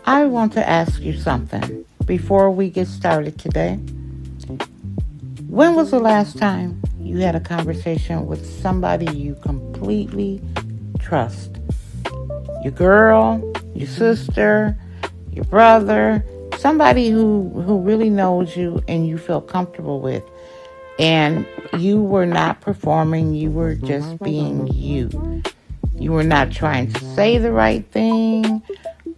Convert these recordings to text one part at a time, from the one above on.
I want to ask you something before we get started today. When was the last time you had a conversation with somebody you completely trust? Your girl, your sister, your brother, somebody who really knows you and you feel comfortable with. And you were not performing, you were just being you. You were not trying to say the right thing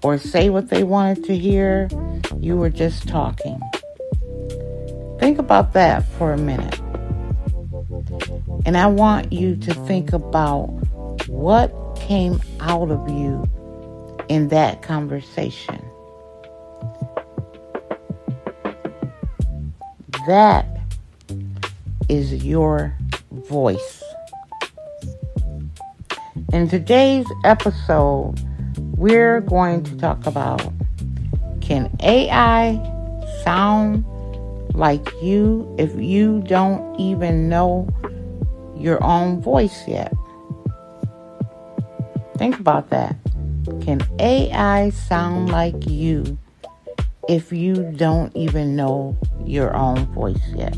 or say what they wanted to hear. You were just talking. Think about that for a minute. And I want you to think about what came out of you in that conversation. That is your voice. In today's episode, we're going to talk about, can AI sound like you if you don't even know your own voice yet? Think about that. Can AI sound like you if you don't even know your own voice yet?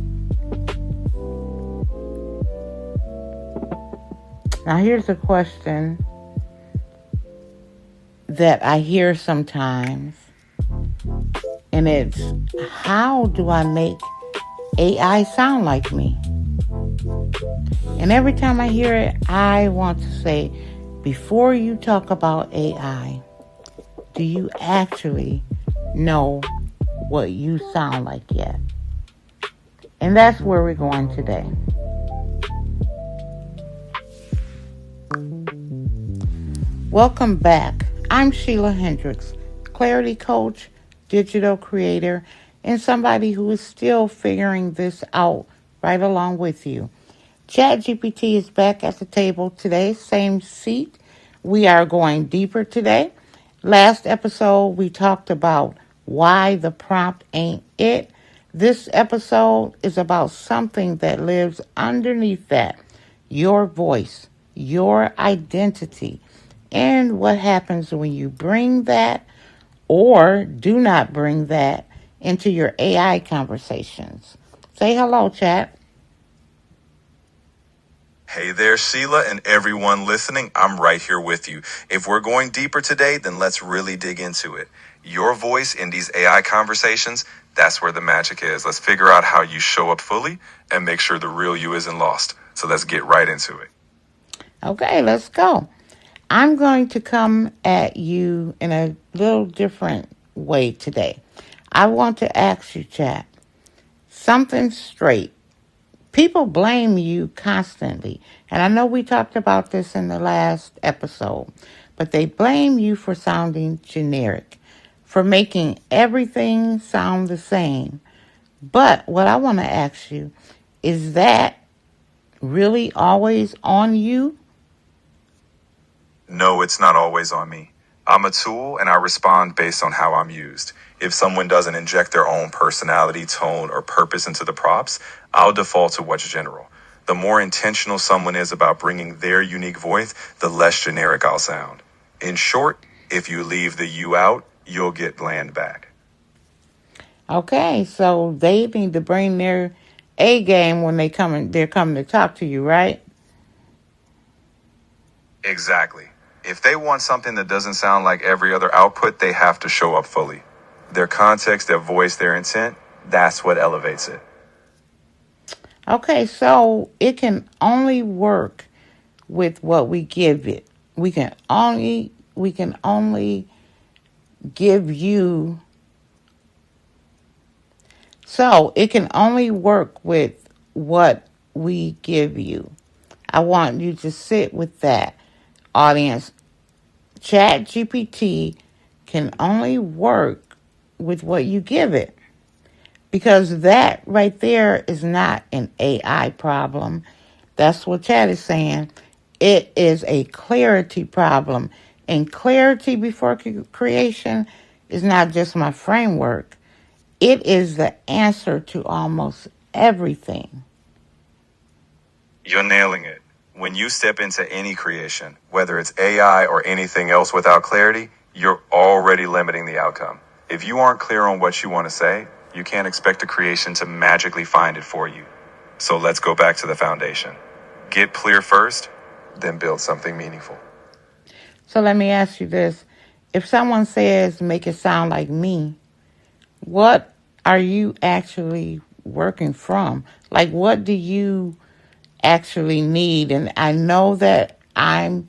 Now here's a question that I hear sometimes, and it's, how do I make AI sound like me? And every time I hear it, I want to say, before you talk about AI, do you actually know what you sound like yet? And that's where we're going today. Welcome back. I'm Sheila Hendricks, clarity coach, digital creator, and somebody who is still figuring this out right along with you. ChatGPT is back at the table today, same seat. We are going deeper today. Last episode, we talked about why the prompt ain't it. This episode is about something that lives underneath that, your voice, your identity, and what happens when you bring that or do not bring that into your AI conversations. Say hello, chat. Hey there, Sheila, and everyone listening. I'm right here with you. If we're going deeper today, then let's really dig into it. Your voice in these AI conversations, that's where the magic is. Let's figure out how you show up fully and make sure the real you isn't lost. So let's get right into it. Okay, let's go. I'm going to come at you in a little different way today. I want to ask you, chat, something straight. People blame you constantly. And I know we talked about this in the last episode, but they blame you for sounding generic, for making everything sound the same. But what I want to ask you, is that really always on you? No, it's not always on me. I'm a tool and I respond based on how I'm used. If someone doesn't inject their own personality, tone, or purpose into the prompts, I'll default to what's general. The more intentional someone is about bringing their unique voice, the less generic I'll sound. In short, if you leave the you out, you'll get bland back. Okay, so they need to bring their A game when they're coming to talk to you, right? Exactly. If they want something that doesn't sound like every other output, they have to show up fully. Their context, their voice, their intent, that's what elevates it. Okay, so it can only work with what we give it. We can only give you. So it can only work with what we give you. I want you to sit with that, audience. ChatGPT can only work with what you give it, because that right there is not an AI problem. That's what Chat is saying. It is a clarity problem. And clarity before creation is not just my framework. It is the answer to almost everything. You're nailing it. When you step into any creation, whether it's AI or anything else without clarity, you're already limiting the outcome. If you aren't clear on what you want to say, you can't expect a creation to magically find it for you. So let's go back to the foundation. Get clear first, then build something meaningful. So let me ask you this. If someone says, make it sound like me, what are you actually working from? Like, what do you actually need? And I know that I'm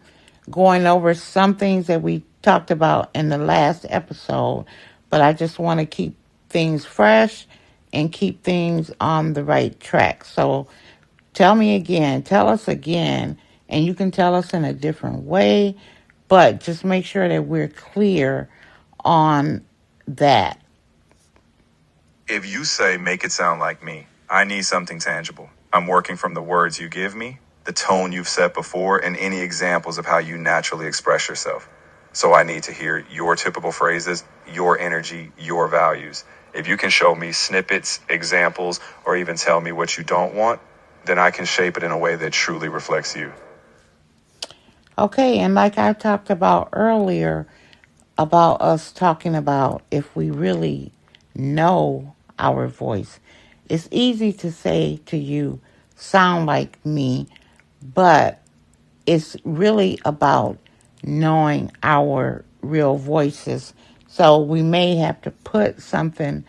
going over some things that we talked about in the last episode, but I just want to keep things fresh and keep things on the right track. So tell us again, and you can tell us in a different way, but just make sure that we're clear on that. If you say, make it sound like me, I need something tangible. I'm working from the words you give me, the tone you've set before, and any examples of how you naturally express yourself. So I need to hear your typical phrases, your energy, your values. If you can show me snippets, examples, or even tell me what you don't want, then I can shape it in a way that truly reflects you. Okay, and like I talked about earlier, about us talking about if we really know our voice. It's easy to say to you, sound like me, but it's really about knowing our real voices. So we may have to put something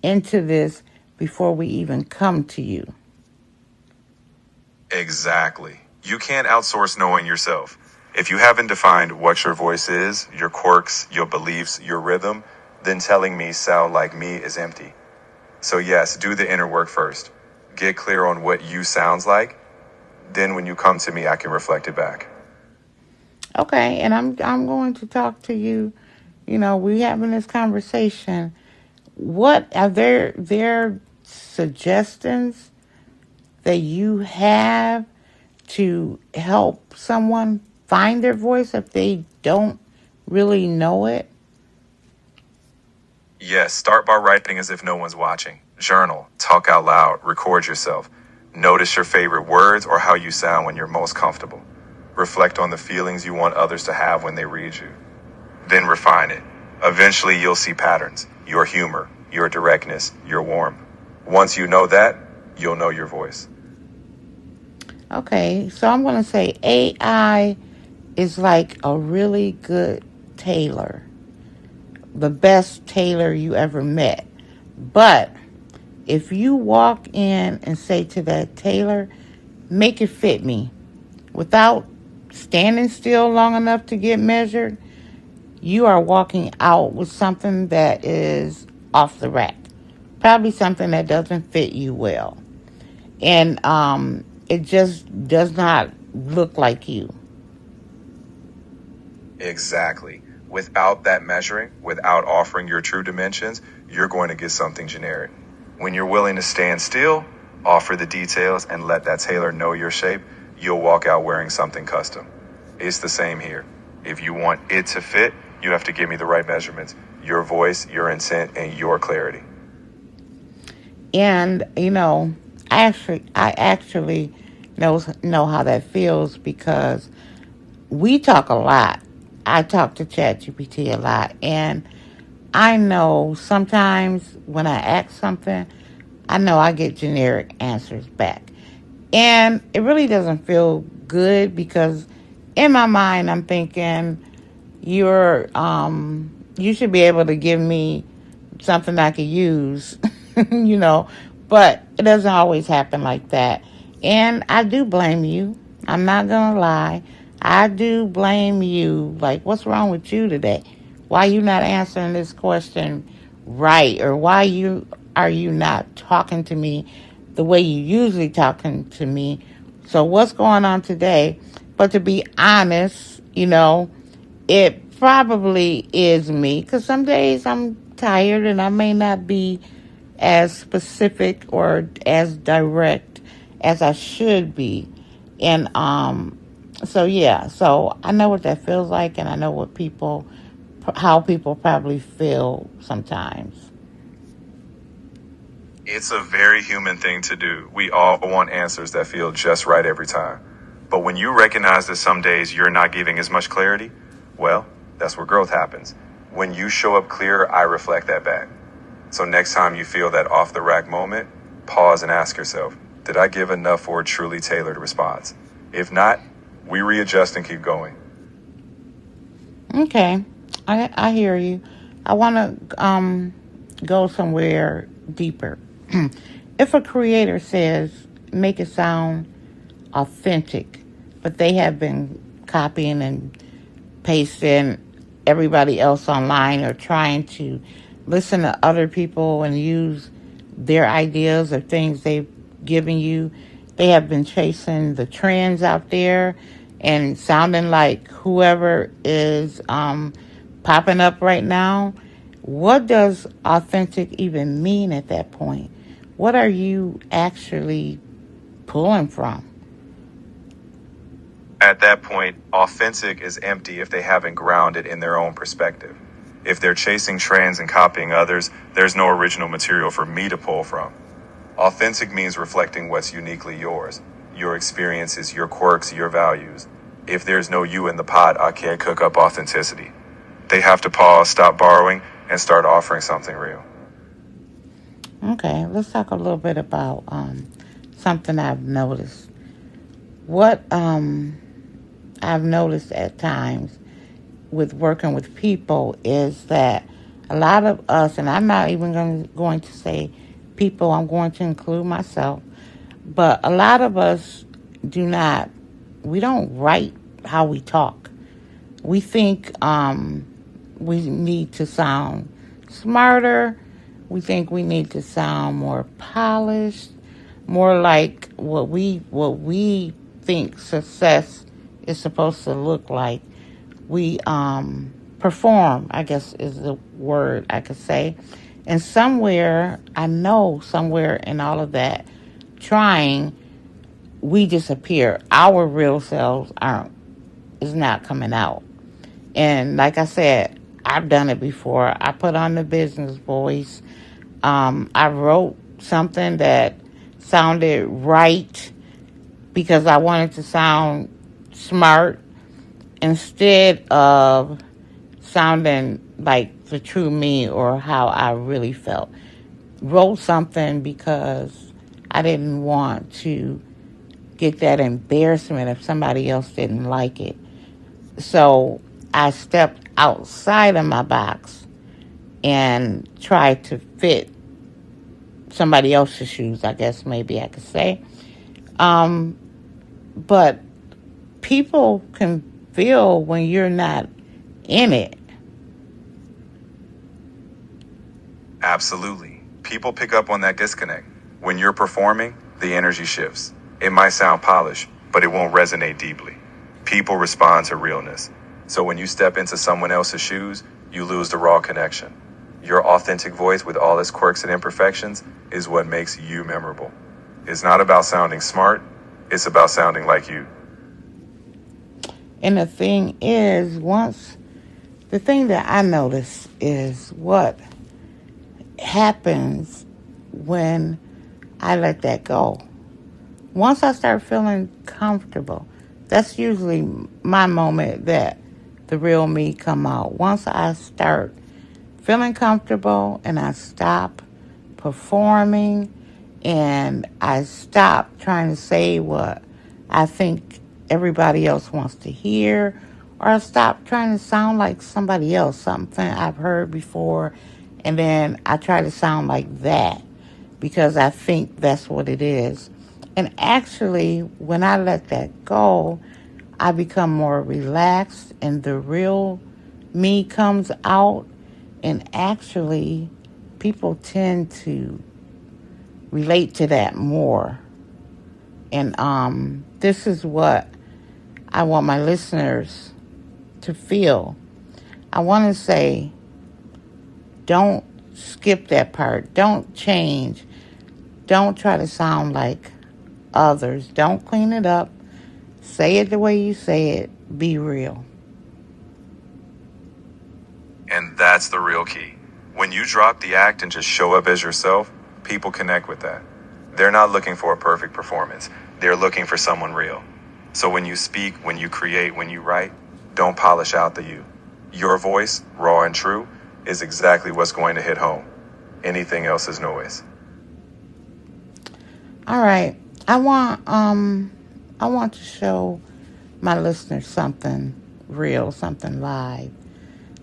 into this before we even come to you. Exactly. You can't outsource knowing yourself. If you haven't defined what your voice is, your quirks, your beliefs, your rhythm, then telling me sound like me is empty. So yes, do the inner work first. Get clear on what you sounds like. Then when you come to me, I can reflect it back. Okay, and I'm going to talk to you. You know, we having this conversation. What are there suggestions that you have to help someone find their voice if they don't really know it? Yes, start by writing as if no one's watching. Journal, talk out loud, record yourself. Notice your favorite words or how you sound when you're most comfortable. Reflect on the feelings you want others to have when they read you. Then refine it. Eventually, you'll see patterns, your humor, your directness, your warmth. Once you know that, you'll know your voice. Okay, so I'm going to say AI is like a really good tailor, the best tailor you ever met. But if you walk in and say to that tailor, make it fit me, without standing still long enough to get measured, you are walking out with something that is off the rack. Probably something that doesn't fit you well. And it just does not look like you. Exactly. Without that measuring, without offering your true dimensions, you're going to get something generic. When you're willing to stand still, offer the details, and let that tailor know your shape, you'll walk out wearing something custom. It's the same here. If you want it to fit, you have to give me the right measurements, your voice, your intent, and your clarity. And I actually know how that feels because we talk a lot. I talk to ChatGPT a lot, and I know sometimes when I ask something, I know I get generic answers back. And it really doesn't feel good because in my mind I'm thinking you should be able to give me something I could use, you know, but it doesn't always happen like that. And I do blame you. I'm not going to lie. I do blame you. Like, what's wrong with you today? Why you not answering this question right? Or why are you not talking to me the way you usually talking to me? So what's going on today? But to be honest, it probably is me because some days I'm tired and I may not be as specific or as direct as I should be. And so yeah, so I know what that feels like, and I know how people probably feel sometimes. It's a very human thing to do. We all want answers that feel just right every time. But when you recognize that some days you're not giving as much clarity, well, That's where growth happens. When you show up clear, I reflect that back. So next time you feel that off the rack moment, pause and ask yourself, did I give enough for a truly tailored response? If not, we readjust and keep going. Okay, I hear you. I want to go somewhere deeper. If a creator says, make it sound authentic, but they have been copying and pasting everybody else online or trying to listen to other people and use their ideas or things they've given you. They have been chasing the trends out there and sounding like whoever is popping up right now. What does authentic even mean at that point? What are you actually pulling from? At that point, authentic is empty if they haven't grounded in their own perspective. If they're chasing trends and copying others, there's no original material for me to pull from. Authentic means reflecting what's uniquely yours, your experiences, your quirks, your values. If there's no you in the pot, I can't cook up authenticity. They have to pause, stop borrowing, and start offering something real. Okay, let's talk a little bit about something I've noticed. What I've noticed at times with working with people is that a lot of us, and I'm not even going to say people, I'm going to include myself, but a lot of us we don't write how we talk. We think we need to sound smarter. We think we need to sound more polished, more like what we think success is supposed to look like. We perform, I guess is the word I could say. And I know somewhere in all of that trying, we disappear. Our real selves is not coming out. And like I said, I've done it before. I put on the business voice. I wrote something that sounded right because I wanted to sound smart instead of sounding like the true me or how I really felt. Wrote something because I didn't want to get that embarrassment if somebody else didn't like it. So I stepped outside of my box and tried to fit somebody else's shoes, I guess maybe I could say. Um, but people can feel when you're not in it. Absolutely. People pick up on that disconnect. When you're performing, the energy shifts. It might sound polished, but it won't resonate deeply. People respond to realness. So when you step into someone else's shoes, you lose the raw connection. Your authentic voice with all its quirks and imperfections is what makes you memorable. It's not about sounding smart, it's about sounding like you. And the thing that I notice is what happens when I let that go. Once I start feeling comfortable, that's usually my moment that the real me come out. Once I start feeling comfortable and I stop performing and I stop trying to say what I think everybody else wants to hear, or I stop trying to sound like somebody else, something I've heard before, and then I try to sound like that because I think that's what it is. And actually, when I let that go, I become more relaxed and the real me comes out. And actually, people tend to relate to that more. And this is what I want my listeners to feel. I want to say, don't skip that part. Don't change. Don't try to sound like others. Don't clean it up. Say it the way you say it. Be real. And that's the real key. When you drop the act and just show up as yourself, people connect with that. They're not looking for a perfect performance. They're looking for someone real. So when you speak, when you create, when you write, don't polish out the you. Your voice, raw and true, is exactly what's going to hit home. Anything else is noise. All right. I want to show my listeners something real, something live.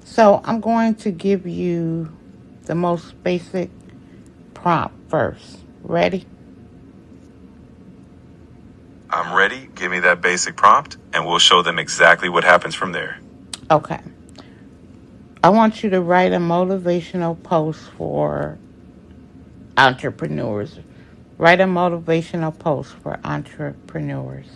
So I'm going to give you the most basic prompt first. Ready? I'm ready. Give me that basic prompt, and we'll show them exactly what happens from there. Okay. I want you to write a motivational post for entrepreneurs. Write a motivational post for entrepreneurs.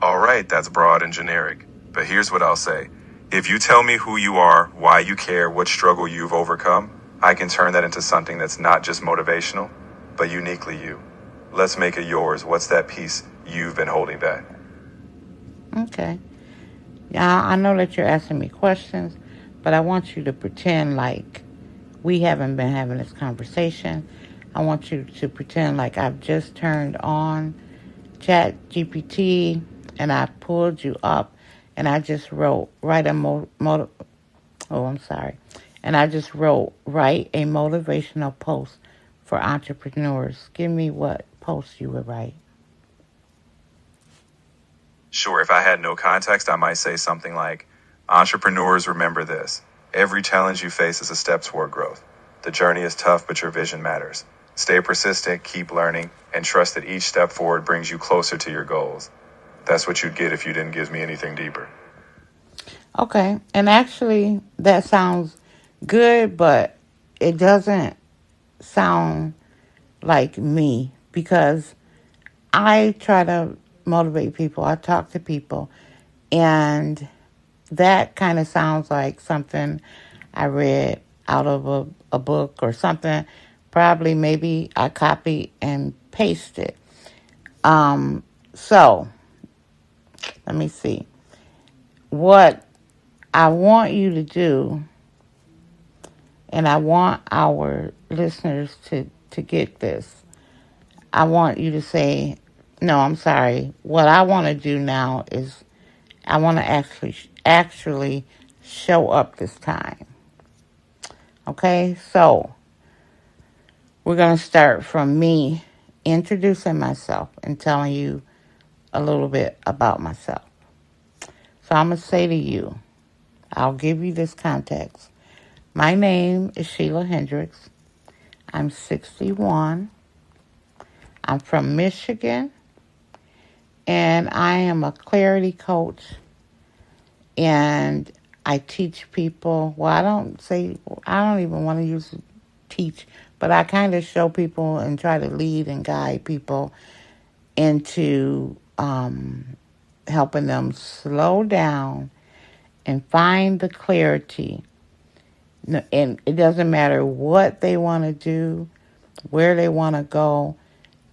All right, that's broad and generic. But here's what I'll say. If you tell me who you are, why you care, what struggle you've overcome, I can turn that into something that's not just motivational, but uniquely you. Let's make it yours. What's that piece you've been holding back? Okay. Now, I know that you're asking me questions, but I want you to pretend like we haven't been having this conversation. I want you to pretend like I've just turned on ChatGPT and I pulled you up and I just wrote, I'm sorry. And I just wrote, write a motivational post for entrepreneurs. Give me what post you would write. Sure, if I had no context, I might say something like, entrepreneurs, remember this. Every challenge you face is a step toward growth. The journey is tough, but your vision matters. Stay persistent, keep learning, and trust that each step forward brings you closer to your goals. That's what you'd get if you didn't give me anything deeper. Okay. And actually, that sounds good, but it doesn't sound like me because I try to motivate people. I talk to people, and that kind of sounds like something I read out of a book or something. Probably maybe I copy and paste it. So let me see. What I want you to do, and I want our listeners to get this. I want you to say, no, I'm sorry. What I want to do now is I want to actually show up this time. Okay? So, we're going to start from me introducing myself and telling you a little bit about myself. So, I'm going to say to you, I'll give you this context. My name is Sheila Hendricks. I'm 61. I'm from Michigan. And I am a clarity coach. And I teach people. Well, I don't even want to use teach, but I kind of show people and try to lead and guide people into helping them slow down and find the clarity. And it doesn't matter what they want to do, where they want to go,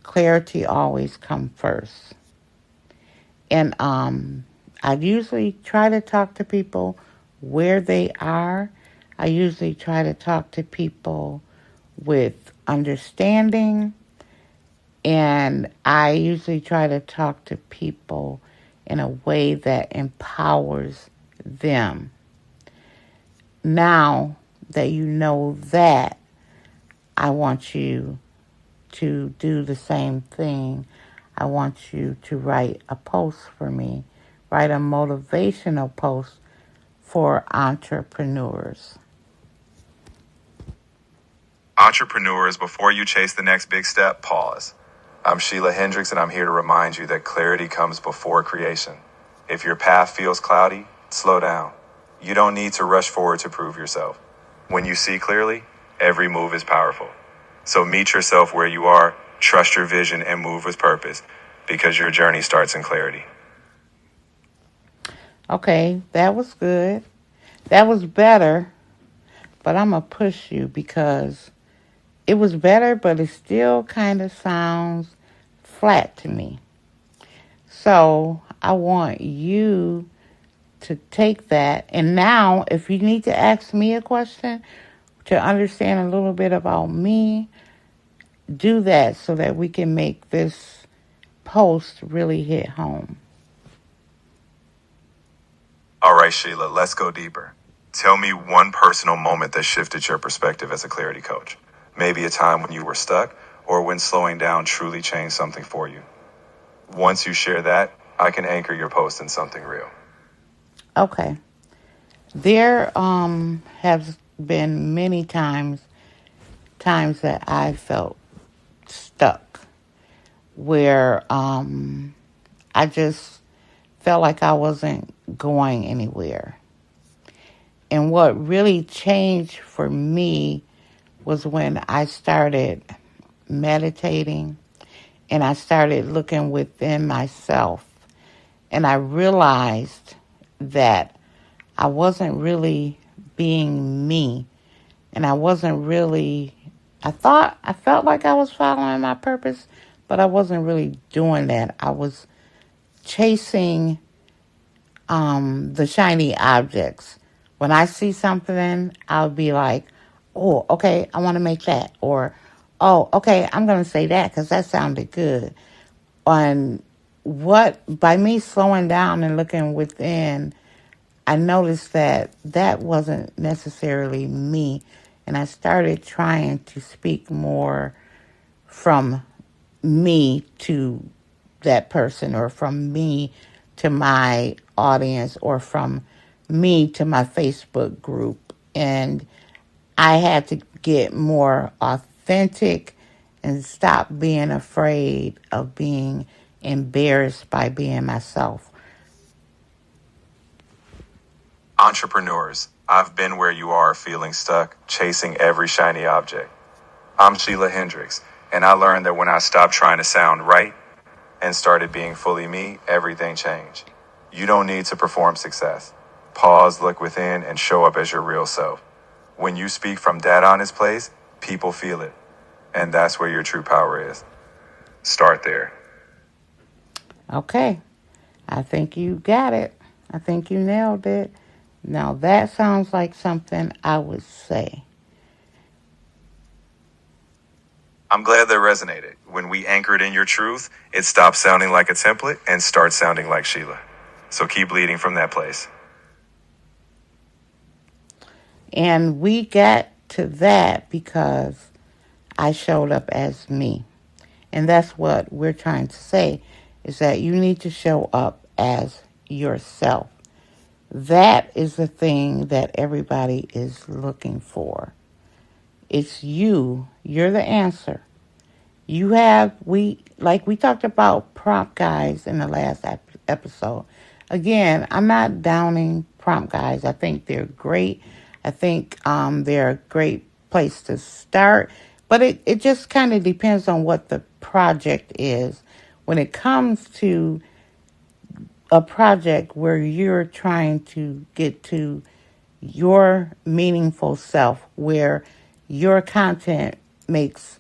clarity always comes first. And I usually try to talk to people where they are. I usually try to talk to people with understanding. And I usually try to talk to people in a way that empowers them. Now that you know that, I want you to do the same thing. I want you to write a post for me. Write a motivational post for entrepreneurs. Entrepreneurs, before you chase the next big step, pause. I'm Sheila Hendricks, and I'm here to remind you that clarity comes before creation. If your path feels cloudy, slow down. You don't need to rush forward to prove yourself. When you see clearly, every move is powerful. So meet yourself where you are, trust your vision, and move with purpose, because your journey starts in clarity. Okay, that was good. That was better, but I'm going to push you because it was better, but it still kind of sounds flat to me. So I want you to take that. And now, if you need to ask me a question to understand a little bit about me, do that so that we can make this post really hit home. All right, Sheila, let's go deeper. Tell me one personal moment that shifted your perspective as a clarity coach. Maybe a time when you were stuck or when slowing down truly changed something for you. Once you share that, I can anchor your post in something real. Okay. There has been many times that I felt stuck where I just felt like I wasn't going anywhere. And what really changed for me was when I started meditating and I started looking within myself. And I realized that I wasn't really being me. And I wasn't really, I felt like I was following my purpose, but I wasn't really doing that. I was chasing the shiny objects. When I see something, I'll be like, oh, okay, I want to make that. Or, oh, okay, I'm going to say that because that sounded good. And by me slowing down and looking within, I noticed that that wasn't necessarily me. And I started trying to speak more from me to that person, or from me to my audience, or from me to my Facebook group. And I had to get more authentic and stop being afraid of being embarrassed by being myself. Entrepreneurs, I've been where you are, feeling stuck, chasing every shiny object. I'm Sheila Hendricks, and I learned that when I stopped trying to sound right and started being fully me, everything changed. You don't need to perform success. Pause, look within, and show up as your real self. When you speak from that honest place, people feel it. And that's where your true power is. Start there. Okay, I think you got it. I think you nailed it. Now that sounds like something I would say. I'm glad that resonated. When we anchored in your truth, it stops sounding like a template and starts sounding like Sheila. So keep leading from that place. And we got to that because I showed up as me. And that's what we're trying to say, is that you need to show up as yourself. That is the thing that everybody is looking for. It's you. You're the answer. We talked about prompt guys in the last episode. Again, I'm not downing prompt guys. I think they're great. I think they're a great place to start. But it just kind of depends on what the project is. When it comes to a project where you're trying to get to your meaningful self, where your content makes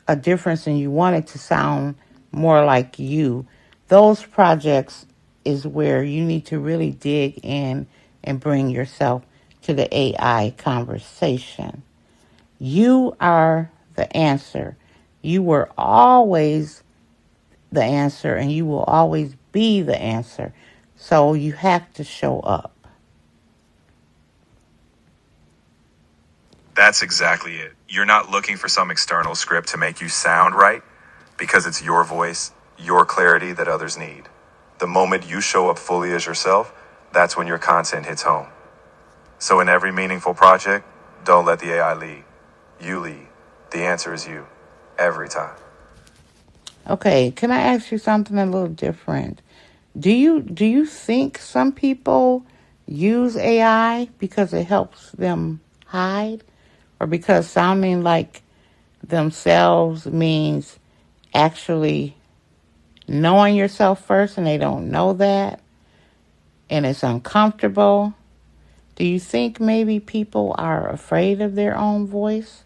a difference and you want it to sound more like you, those projects is where you need to really dig in and bring yourself to the AI conversation. You are the answer. You were always the answer, and you will always be the answer. So you have to show up. That's exactly it. You're not looking for some external script to make you sound right, because it's your voice, your clarity that others need. The moment you show up fully as yourself, that's when your content hits home. So in every meaningful project, don't let the AI lead. You lead. The answer is you. Every time. Okay, can I ask you something a little different? Do you think some people use AI because it helps them hide, or because sounding like themselves means actually knowing yourself first and they don't know that and it's uncomfortable? Do you think maybe people are afraid of their own voice?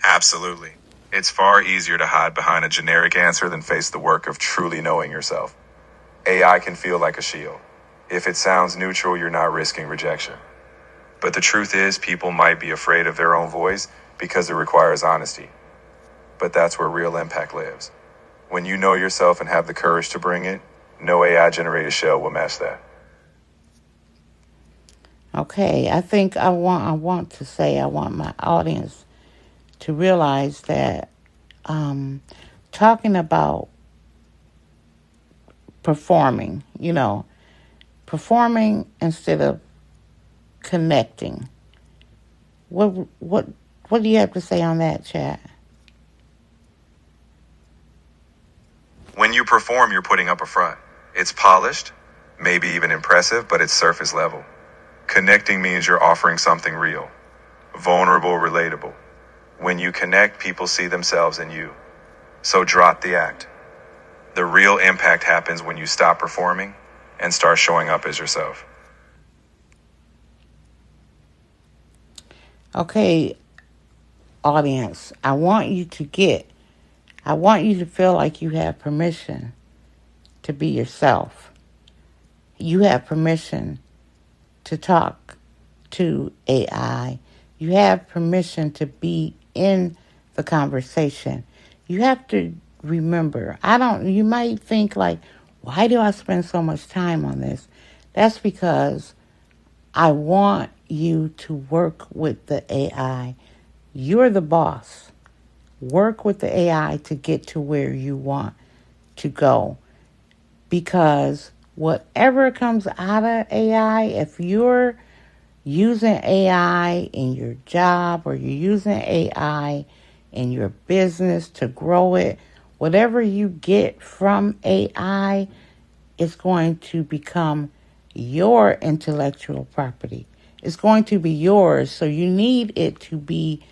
Absolutely. It's far easier to hide behind a generic answer than face the work of truly knowing yourself. AI can feel like a shield. If it sounds neutral, you're not risking rejection. But the truth is, people might be afraid of their own voice because it requires honesty. But that's where real impact lives. When you know yourself and have the courage to bring it, No AI generated shell will match that. Okay, I think I want my audience to realize that talking about performing, performing instead of connecting. What do you have to say on that, Chat? When you perform, you're putting up a front. It's polished, maybe even impressive, but it's surface level. Connecting means you're offering something real, vulnerable, relatable. When you connect, people see themselves in you. So drop the act. The real impact happens when you stop performing and start showing up as yourself. Okay, audience, I want you to feel like you have permission to be yourself. You have permission to talk to AI. You have permission to be in the conversation. You have to remember, you might think like, why do I spend so much time on this? That's because I want you to work with the AI. You're the boss. Work with the AI to get to where you want to go. Because whatever comes out of AI, if you're using AI in your job or you're using AI in your business to grow it, whatever you get from AI is going to become your intellectual property. It's going to be yours. So you need it to be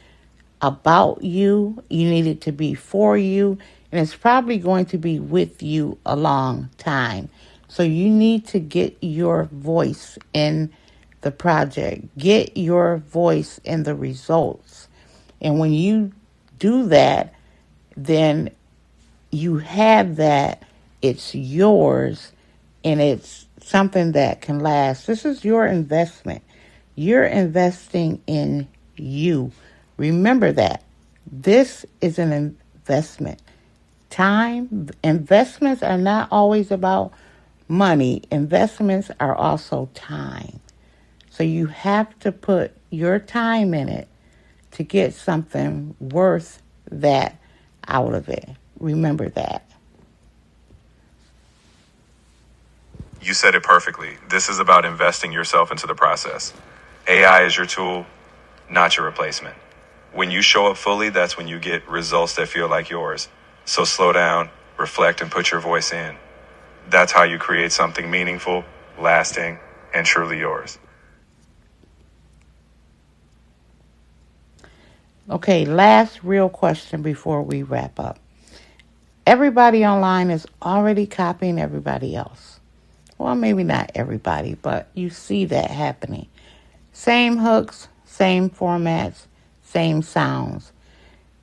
about you. You need it to be for you. And it's probably going to be with you a long time. So you need to get your voice in the project. Get your voice in the results. And when you do that, then you have that. It's yours and it's something that can last. This is your investment. You're investing in you. Remember that. This is an investment. Time, investments are not always about money. Investments are also time. So you have to put your time in it to get something worth that out of it. Remember that. You said it perfectly. This is about investing yourself into the process. AI is your tool, not your replacement. When you show up fully, that's when you get results that feel like yours. So slow down, reflect, and put your voice in. That's how you create something meaningful, lasting, and truly yours. Okay, last real question before we wrap up. Everybody online is already copying everybody else. Well, maybe not everybody, but you see that happening. Same hooks, same formats, same sounds.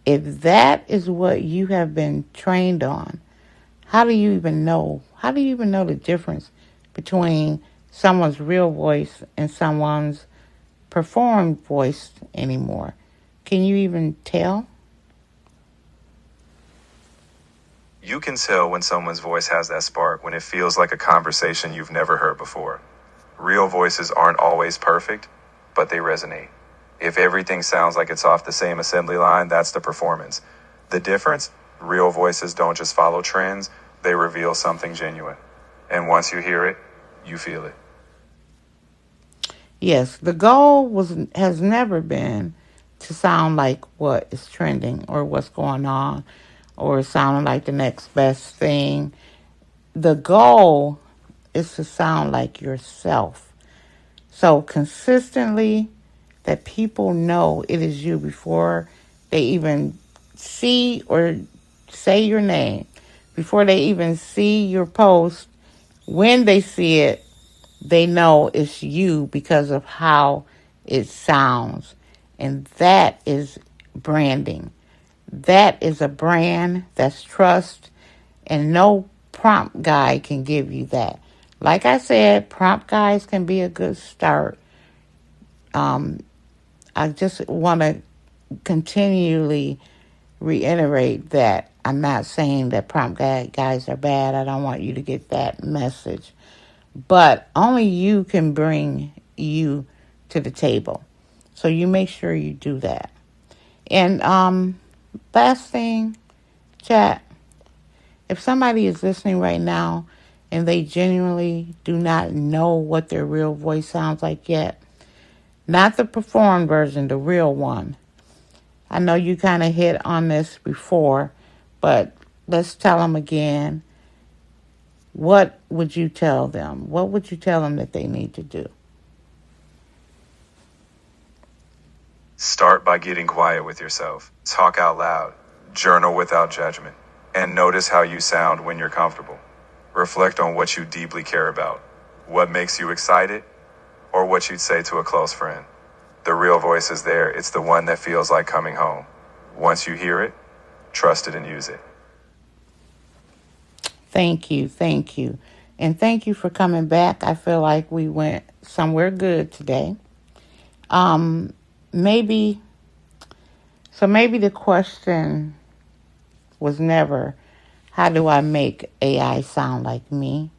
If that is what you have been trained on, how do you even know? How do you even know the difference between someone's real voice and someone's performed voice anymore? Can you even tell? You can tell when someone's voice has that spark, when it feels like a conversation you've never heard before. Real voices aren't always perfect, but they resonate. If everything sounds like it's off the same assembly line, that's the performance. The difference? Real voices don't just follow trends, they reveal something genuine. And once you hear it, you feel it. Yes, the goal has never been to sound like what is trending or what's going on or sounding like the next best thing. The goal is to sound like yourself. So consistently that people know it is you before they even see or say your name, before they even see your post. When they see it, they know it's you because of how it sounds. And that is branding. That is a brand, that's trust, and no prompt guy can give you that. Like I said, prompt guys can be a good start. I just want to continually reiterate that I'm not saying that prompt guys are bad. I don't want you to get that message. But only you can bring you to the table. So you make sure you do that. And last thing, chat, if somebody is listening right now and they genuinely do not know what their real voice sounds like yet, not the performed version, the real one. I know you kind of hit on this before, but let's tell them again. What would you tell them? What would you tell them that they need to do? Start by getting quiet with yourself. Talk out loud. Journal without judgment. And notice how you sound when you're comfortable. Reflect on what you deeply care about. What makes you excited? Or what you'd say to a close friend. The real voice is there. It's the one that feels like coming home. Once you hear it, trust it and use it. Thank you. And thank you for coming back. I feel like we went somewhere good today. Maybe the question was never, how do I make AI sound like me?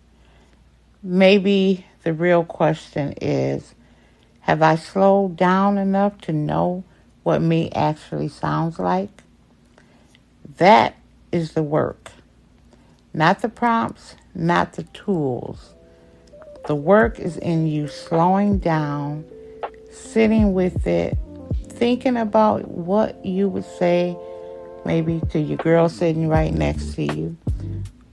Maybe the real question is, have I slowed down enough to know what me actually sounds like? That is the work. Not the prompts, not the tools. The work is in you slowing down, sitting with it, thinking about what you would say maybe to your girl sitting right next to you.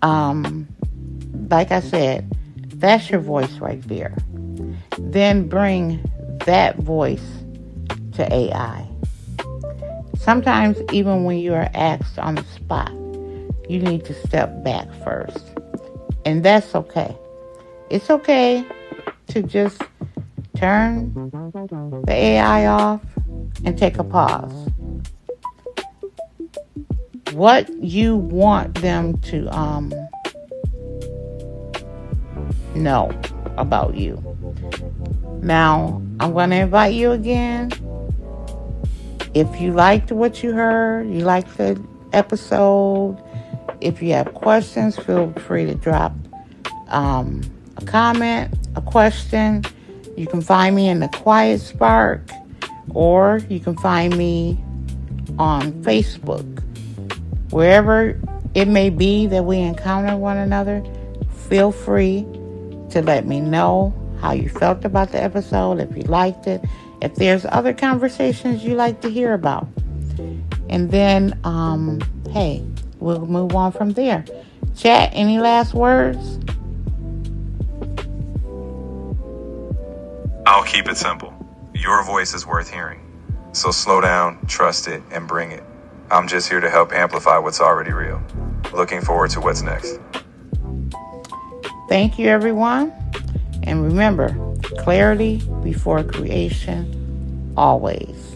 Like I said, that's your voice right there. Then bring that voice to AI. Sometimes even when you are asked on the spot, you need to step back first. And that's okay. It's okay to just turn the AI off and take a pause. What you want them to know about you. Now, I'm going to invite you again. If you liked what you heard, you liked the episode, if you have questions, feel free to drop a comment, a question. You can find me in the Quiet Spark, or you can find me on Facebook. Wherever it may be that we encounter one another, feel free to let me know how you felt about the episode, if you liked it, if there's other conversations you like to hear about. And then, hey, we'll move on from there. Chat, any last words? I'll keep it simple. Your voice is worth hearing. So slow down, trust it, and bring it. I'm just here to help amplify what's already real. Looking forward to what's next. Thank you, everyone. And remember, clarity before creation, always.